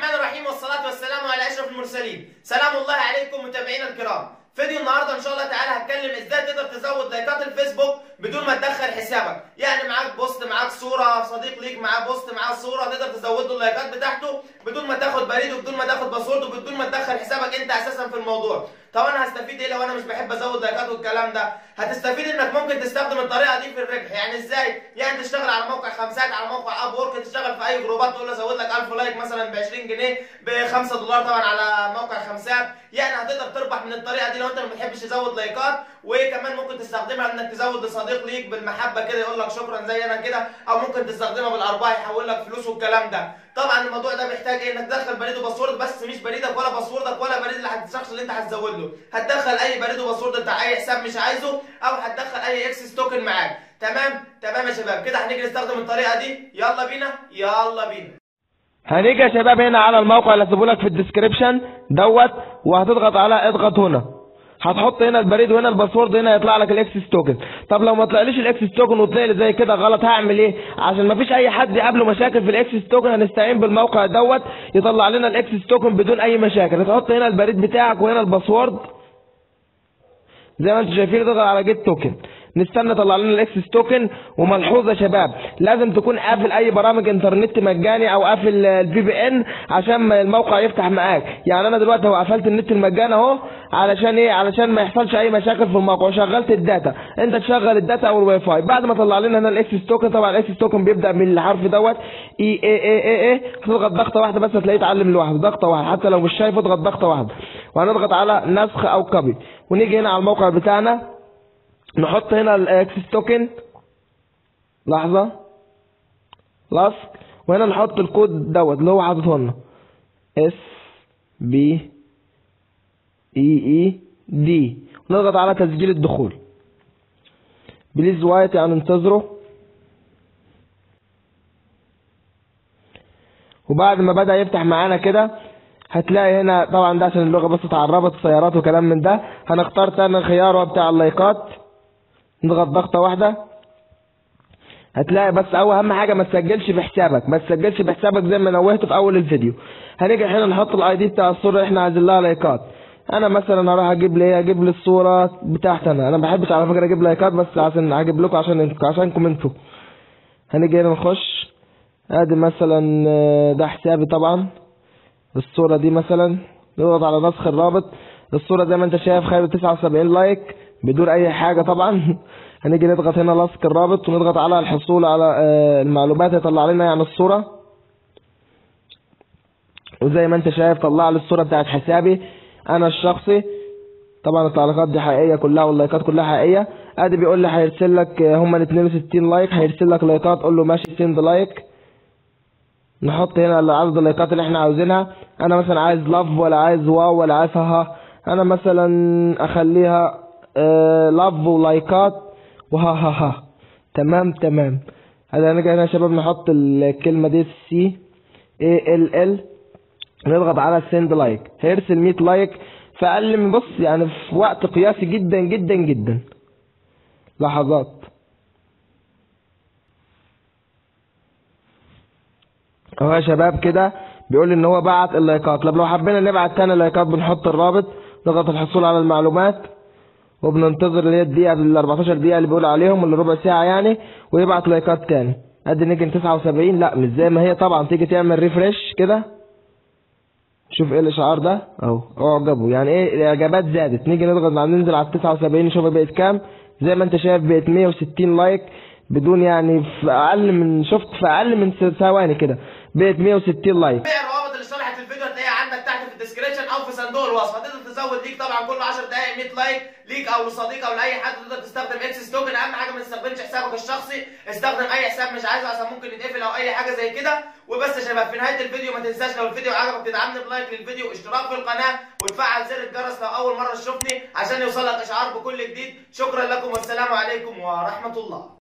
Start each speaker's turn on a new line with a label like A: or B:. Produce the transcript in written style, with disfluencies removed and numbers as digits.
A: الرحمن الرحيم والصلاة والسلام على أشرف المرسلين. سلام الله عليكم متابعينا الكرام. فيديو النهارده إن شاء الله تعالى هتكلم إزاي تقدر تزود لايكات الفيسبوك بدون ما تدخل حسابك، يعني معاك بوست، معاك صورة، صديق ليك معاه بوست معاه صورة، تقدر تزود له اللايكات بتاعته بدون ما تاخد بريد وبدون ما تاخد باسورد وبدون ما تدخل حسابك أنت أساسا في الموضوع. طب أنا هستفيد إيه لو أنا مش بحب أزود لايكات والكلام ده؟ هتستفيد إنك ممكن تستخدم الطريقة دي في الربح. يعني إزاي؟ يعني تشتغل على موقع خمسات، على موقع اب وورك، تشتغل في أي جروبات تقول له زود لك 1000 لايك مثلا ب 20 جنيه ب 5 دولار طبعا على موقع خمسات، يعني هتقدر تربح من الطريقة دي لو أنت ما بتحبش تزود لايكات. وكمان ممكن تستخدمها إنك تزود لصديق ليك بالمحبة كده يقول لك شكرا زي أنا كده، أو ممكن تستخدمها بالأرباح يحول لك فلوس والكلام ده. طبعا الموضوع ده بيحتاج إيه؟ إنك تدخل بريد وباسورد، بس مش بريدك ولا باسوردك ولا بريد الشخص اللي أنت هتزود له، هتدخل أي بريد وباسورد بتاع أي حساب مش عايزه، أو هتدخل أي اكسس توكن معاك. تمام يا شباب، كده هنيجي نستخدم الطريقة دي. يلا بينا.
B: هنيجي يا شباب هنا على الموقع اللي هسيبه لك في الديسكريبشن دوت، وهتضغط على اضغط هنا، هتحط هنا البريد وهنا الباسورد، هنا يطلع لك الاكسس توكن. طب لو ما طلعليش الاكسس توكن وطلع لي زي كده غلط، هعمل ايه؟ عشان ما فيش اي حد يقابله مشاكل في الاكسس توكن، هنستعين بالموقع دوت يطلع لنا الاكسس توكن بدون اي مشاكل. هتحط هنا البريد بتاعك وهنا الباسورد زي ما انتم شايفين، تضغط على جيت توكن، نستنى طلع لنا الاكسس توكن. وملحوظه يا شباب، لازم تكون قافل اي برامج انترنت مجاني او قافل الفي بي ان عشان ما الموقع يفتح معاك. يعني انا دلوقتي هو قفلت النت المجاني اهو، علشان ايه؟ علشان ما يحصلش اي مشاكل في الموقع، وشغلت الداتا. انت تشغل الداتا او الواي فاي. بعد ما طلع لنا هنا الاكسس توكن، طبعا الاكسس توكن بيبدا من الحرف دوت اي هتضغط ضغطه واحده بس هتلاقيه اتعلم لوحده، ضغطه واحده، حتى لو مش شايفه اضغط ضغطه واحده. وهنضغط على نسخ او كوبي، ونيجي هنا على الموقع بتاعنا نحط هنا الاكسس توكن، لحظه لصق، وهنا نحط الكود دوت اللي هو حاططه لنا SBEED، ونضغط على تسجيل الدخول. بليز وايت، يعني انتظروا. وبعد ما بدأ يفتح معانا كده هتلاقي هنا طبعا ده عشان اللغه بس اتعربت سيارات وكلام من ده. هنختار تاني خيار بتاع اللايكات، نضغط ضغطه واحده. هتلاقي بس اهم حاجه ما تسجلش بحسابك، زي ما نوهت في اول الفيديو. هنيجي هنا نحط الاي دي بتاع الصوره اللي احنا عايزين لها لايكات. انا مثلا هروح اجيب لي الصوره بتاعتي. انا ما بحبش على فكره اجيب لايكات، بس عشان اجيب لكم عشانكم انتوا. هنيجي هنا نخش، ادي مثلا ده حسابي طبعا، الصوره دي مثلا، نضغط على نسخ الرابط. الصوره زي ما انت شايف خدت 79 لايك بدون اي حاجه طبعا. هنيجي نضغط هنا لصق الرابط، ونضغط على الحصول على المعلومات، يطلع لنا يعني الصوره. وزي ما انت شايف طلع لي الصوره بتاعت حسابي انا الشخصي. طبعا التعليقات دي حقيقيه كلها واللايكات كلها حقيقيه. ادي بيقول لي هيرسل لك هم 62 لايك، هيرسل لك لايكات، قول له ماشي سند لايك. نحط هنا عدد اللايكات اللي احنا عاوزينها. انا مثلا عايز لاف، ولا عايز واو، ولا عايز ها. انا مثلا اخليها لاف ولايكات وها. تمام. هذا هنيجي هنا يا شباب نحط الكلمه دي CALL، نضغط على سند لايك، هيرسل 100 لايك في اقل من يعني في وقت قياسي جدا. لحظات. اهو يا شباب كده بيقول لي ان هو بعت اللايكات. لو حبينا نبعت تاني لايكات بنحط الرابط، نضغط الحصول على المعلومات، وبننتظر اللي هي الدقيقه ال 14 دقيقه اللي بيقول عليهم، اللي ربع ساعه يعني، ويبعت لايكات تاني. ادي نيجي 79، لا مش زي ما هي طبعا. تيجي تعمل ريفريش كده، شوف ايه الاشعار ده اهو، اعجبوا، يعني ايه الاعجابات زادت. نيجي نضغط ننزل على 79 نشوف بقت كام. زي ما انت شايف بقت 160 لايك بدون يعني في اقل من ثواني كده بقت 160 لايك.
A: الروابط اللي شرحت في الفيديو هتلاقيها عندك تحت في الديسكريبشن او في صندوق الوصف. هتقدر تزود ليك طبعا كل 10 دقائق 100 لايك ليك او لصديق او لاي حد. تقدر تستخدم اكسس توكن. اهم حاجه ما تستخدمش حسابك الشخصي، استخدم اي حساب مش عايزه عشان ممكن يتقفل او اي حاجه زي كده. وبس يا شباب، في نهايه الفيديو ما تنساش لو الفيديو عجبك تدعمني بلايك للفيديو واشتراك في القناه وتفعل زر الجرس لو اول مره تشوفني عشان يوصلك اشعار بكل جديد. شكرا لكم والسلام عليكم ورحمه الله.